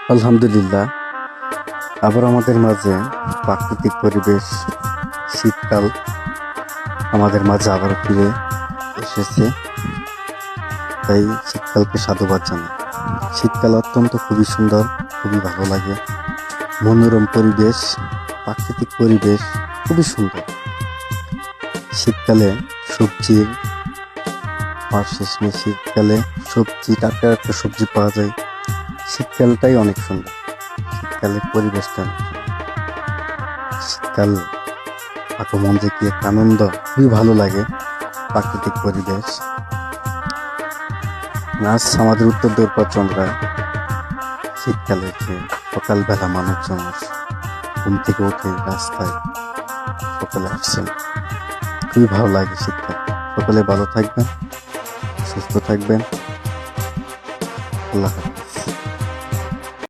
আলহামদুলিল্লাহ, আবার আমাদের মাঝে প্রাকৃতিক পরিবেশ, শীতকাল আমাদের মাঝে আবার ফিরে এসেছে। তাই শীতকালকে সাধুবাদ জানাই। শীতকাল অত্যন্ত খুবই সুন্দর, খুবই ভালো লাগে। মনোরম পরিবেশ, প্রাকৃতিক পরিবেশ খুবই সুন্দর। শীতকালে সবজির আর শেষ নেই। শীতকালে সবজি, টাটকা টাটকা সবজি পাওয়া যায়। শীতকালটাই অনেক সুন্দর। শীতকালের পরিবেশটা অনেক সুন্দর। শীতকাল আগমন যে কি একটা আনন্দ, খুবই ভালো লাগে। প্রাকৃতিক পরিবেশ। আজ আমাদের উত্তর দৌড়পাচনরা শীতকালে যে সকালবেলা মানুষজন ঘুম থেকে উঠে রাস্তায় সকালে আসছেন, খুবই ভালো লাগে শীতকাল। সকলে ভালো থাকবেন, সুস্থ থাকবেন। আল্লাহ হাফেজ।